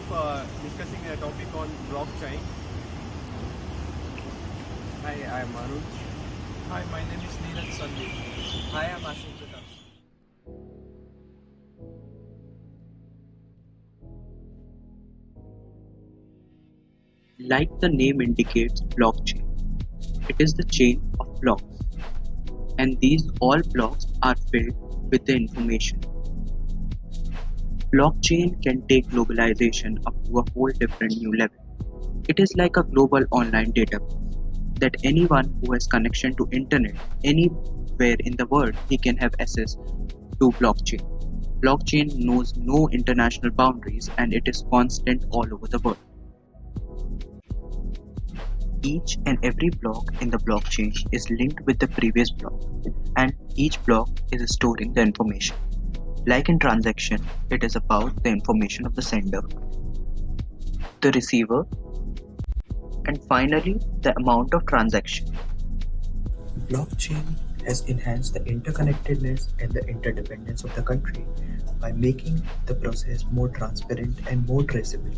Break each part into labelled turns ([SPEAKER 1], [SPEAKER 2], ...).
[SPEAKER 1] discussing a topic on blockchain. Hi, I am Arun.
[SPEAKER 2] Hi, my name is Neeraj Sandeep.
[SPEAKER 3] Hi, I'm Ashwin.
[SPEAKER 4] Like the name indicates, blockchain. It is the chain of blocks, and these all blocks are filled with the information. Blockchain can take globalization up to a whole different new level. It is like a global online database that anyone who has connection to internet anywhere in the world, he can have access to blockchain. Blockchain knows no international boundaries and it is constant all over the world. Each and every block in the blockchain is linked with the previous block, and each block is storing the information. Like in transaction, it is about the information of the sender, the receiver, and finally the amount of transaction.
[SPEAKER 5] Blockchain has enhanced the interconnectedness and the interdependence of the country by making the process more transparent and more traceable.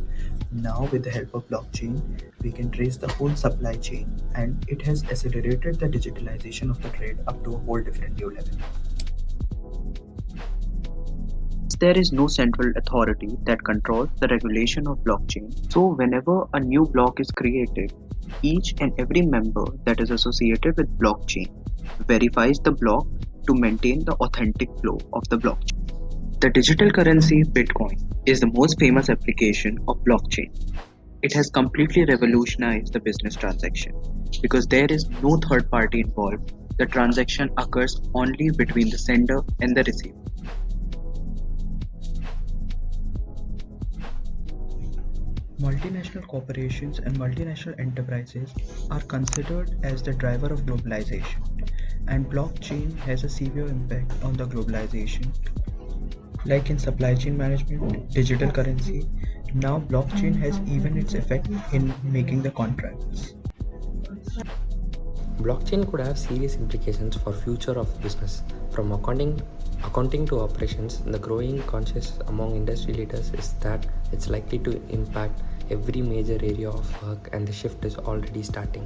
[SPEAKER 5] Now, with the help of blockchain, we can trace the whole supply chain, and it has accelerated the digitalization of the trade up to a whole different new level.
[SPEAKER 4] There is no central authority that controls the regulation of blockchain. So whenever a new block is created, each and every member that is associated with blockchain verifies the block to maintain the authentic flow of the blockchain. The digital currency Bitcoin is the most famous application of blockchain. It has completely revolutionized the business transaction because there is no third party involved. The transaction occurs only between the sender and the receiver.
[SPEAKER 5] Multinational corporations and multinational enterprises are considered as the driver of globalization, and blockchain has a severe impact on the globalization. Like in supply chain management, digital currency, now blockchain has even its effect in making the contracts.
[SPEAKER 3] Blockchain could have serious implications for future of business. From accounting to operations, the growing conscious among industry leaders is that it's likely to impact every major area of work, and the shift is already starting.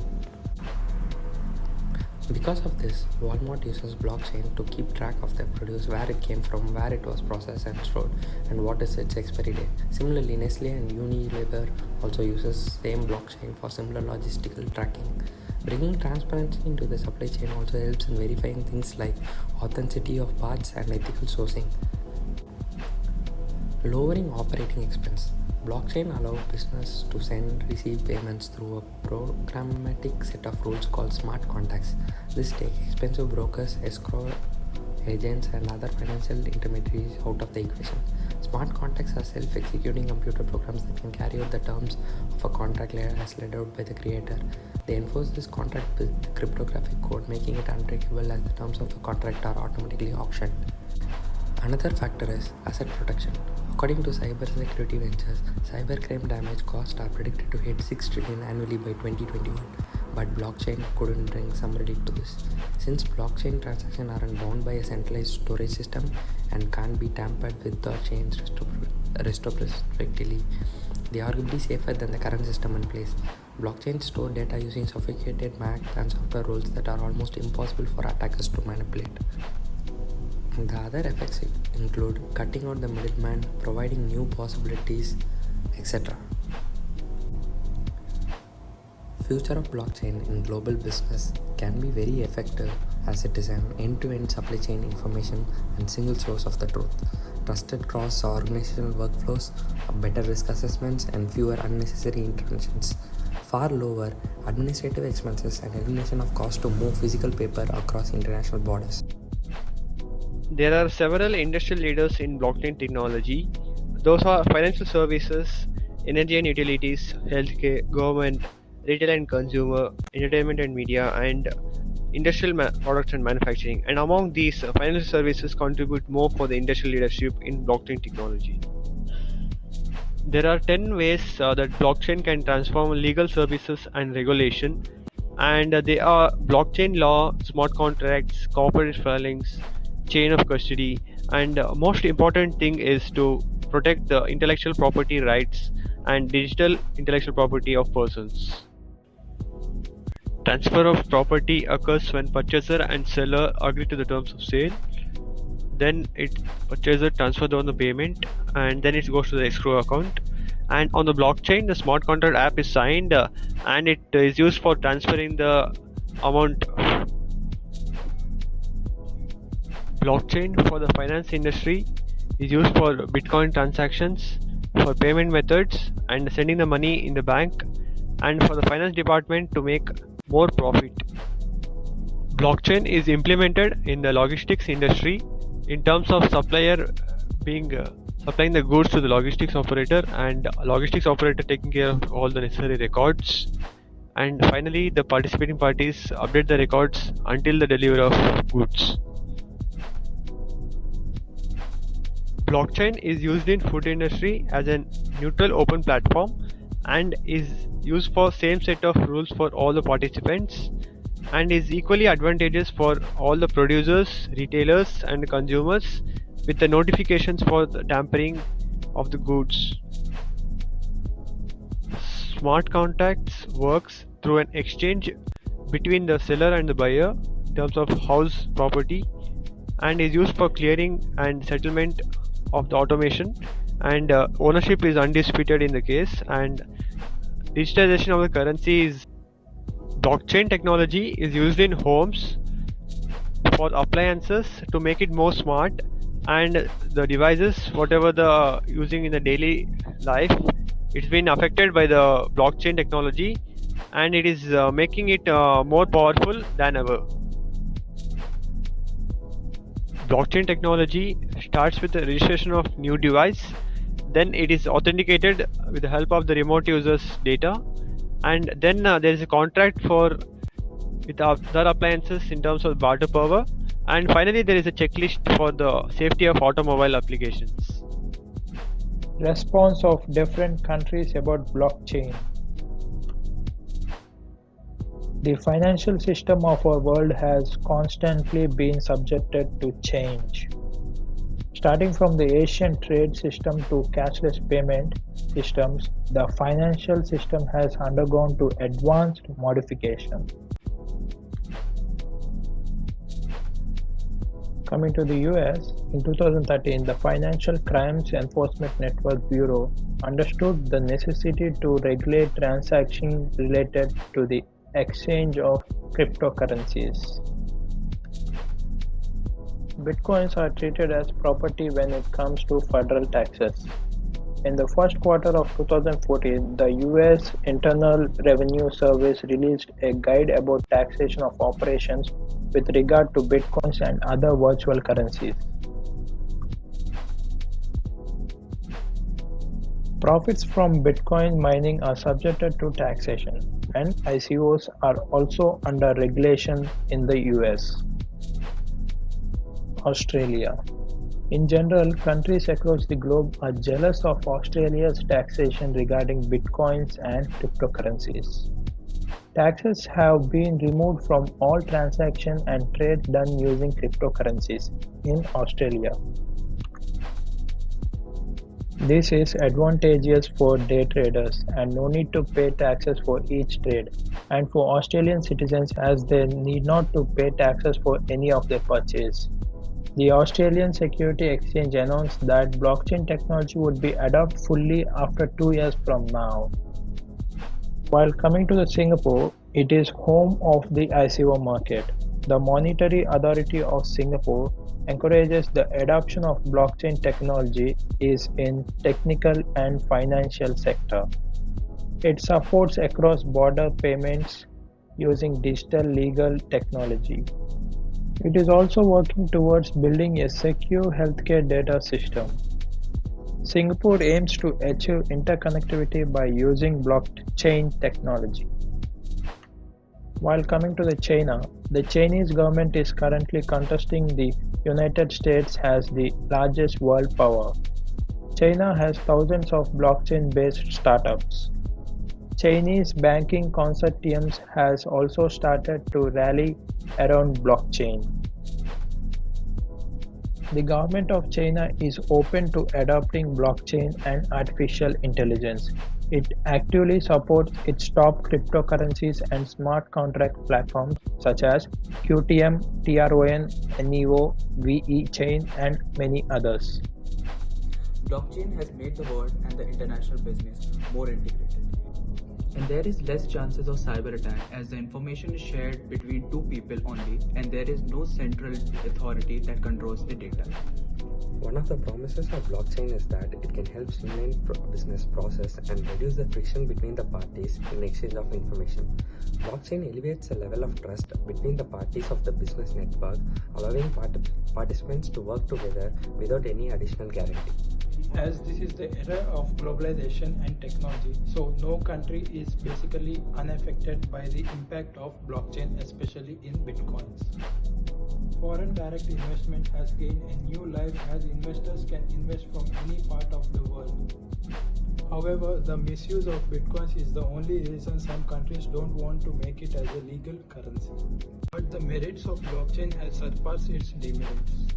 [SPEAKER 3] Because of this, Walmart uses blockchain to keep track of their produce, where it came from, where it was processed and stored, and what is its expiry date. Similarly, Nestle and Unilever also uses same blockchain for similar logistical tracking. Bringing transparency into the supply chain also helps in verifying things like authenticity of parts and ethical sourcing. Lowering operating expense. Blockchain allows business to send receive payments through a programmatic set of rules called smart contracts. This takes expensive brokers, escrow agents, and other financial intermediaries out of the equation. Smart contracts are self-executing computer programs that can carry out the terms of a contract as laid out by the creator. They enforce this contract with cryptographic code, making it unbreakable as the terms of the contract are automatically auctioned. Another factor is asset protection. According to cybersecurity ventures, cybercrime damage costs are predicted to hit 6 trillion annually by 2021, but blockchain couldn't bring some relief to this. Since blockchain transactions aren't bound by a centralized storage system and can't be tampered with or changed retrospectively, they are arguably safer than the current system in place. Blockchain store data using sophisticated math and software rules that are almost impossible for attackers to manipulate. The other effects include cutting out the middleman, providing new possibilities, etc. Future of blockchain in global business can be very effective as it is an end-to-end supply chain information and single source of the truth. Trusted cross-organizational workflows, better risk assessments, and fewer unnecessary interventions. Far lower administrative expenses and elimination of cost to move physical paper across international borders.
[SPEAKER 1] There are several industrial leaders in blockchain technology. Those are financial services, energy and utilities, healthcare, government, retail and consumer, entertainment and media, and industrial products and manufacturing. And among these, financial services contribute more for the industrial leadership in blockchain technology. There are 10 ways that blockchain can transform legal services and regulation, and they are blockchain law, smart contracts, corporate filings, chain of custody, and most important thing is to protect the intellectual property rights and digital intellectual property of persons. Transfer of property occurs when purchaser and seller agree to the terms of sale. Then purchaser transfers on the payment, and then it goes to the escrow account. And on the blockchain, the smart contract app is signed, and it is used for transferring the amount. Blockchain for the finance industry is used for Bitcoin transactions, for payment methods, and sending the money in the bank, and for the finance department to make more profit. Blockchain is implemented in the logistics industry in terms of supplier being supplying the goods to the logistics operator, and logistics operator taking care of all the necessary records, and finally the participating parties update the records until the delivery of goods. Blockchain is used in food industry as a neutral open platform and is used for same set of rules for all the participants, and is equally advantageous for all the producers, retailers and consumers, with the notifications for the tampering of the goods. Smart contracts works through an exchange between the seller and the buyer in terms of house property, and is used for clearing and settlement of the automation, and ownership is undisputed in the case, and digitalization of the currency is. Blockchain technology is used in homes for appliances to make it more smart, and the devices whatever the using in the daily life, it's been affected by the blockchain technology, and it is making it more powerful than ever. Blockchain technology starts with the registration of new device, then it is authenticated with the help of the remote users data, and then there is a contract for with other appliances in terms of barter power, and finally there is a checklist for the safety of automobile applications.
[SPEAKER 6] Response of different countries about blockchain. The financial system of our world has constantly been subjected to change. Starting from the Asian trade system to cashless payment systems, the financial system has undergone to advanced modification. Coming to the US, in 2013, the Financial Crimes Enforcement Network Bureau understood the necessity to regulate transactions related to the exchange of cryptocurrencies. Bitcoins are treated as property when it comes to federal taxes. In the first quarter of 2014, the US Internal Revenue Service released a guide about taxation of operations with regard to Bitcoins and other virtual currencies. Profits from Bitcoin mining are subjected to taxation, and ICOs are also under regulation in the US. Australia. In general, countries across the globe are jealous of Australia's taxation regarding bitcoins and cryptocurrencies. Taxes have been removed from all transactions and trade done using cryptocurrencies in Australia. This is advantageous for day traders and no need to pay taxes for each trade, and for Australian citizens as they need not to pay taxes for any of their purchase. The Australian Security Exchange announced that blockchain technology would be adopted fully after 2 years from now. While coming to Singapore, it is home of the ICO market. The Monetary Authority of Singapore encourages the adoption of blockchain technology is in technical and financial sector. It supports cross-border payments using digital legal technology. It is also working towards building a secure healthcare data system. Singapore aims to achieve interconnectivity by using blockchain technology. While coming to China, the Chinese government is currently contesting the United States as the largest world power. China has thousands of blockchain-based startups. Chinese banking consortiums has also started to rally around blockchain. The government of China is open to adopting blockchain and artificial intelligence It actively supports its top cryptocurrencies and smart contract platforms such as QTM, TRON, NEO, VE Chain, and many others.
[SPEAKER 7] Blockchain has made the world and the international business more integrated. And there is less chances of cyber attack as the information is shared between two people only and there is no central authority that controls the data.
[SPEAKER 3] One of the promises of blockchain is that it can help streamline business process and reduce the friction between the parties in exchange of information. Blockchain elevates the level of trust between the parties of the business network, allowing participants to work together without any additional guarantee.
[SPEAKER 8] As this is the era of globalization and technology, so no country is basically unaffected by the impact of blockchain, especially in bitcoins. Foreign direct investment has gained a new life as investors can invest from any part of the world. However, the misuse of bitcoins is the only reason some countries don't want to make it as a legal currency. But the merits of blockchain has surpassed its demerits.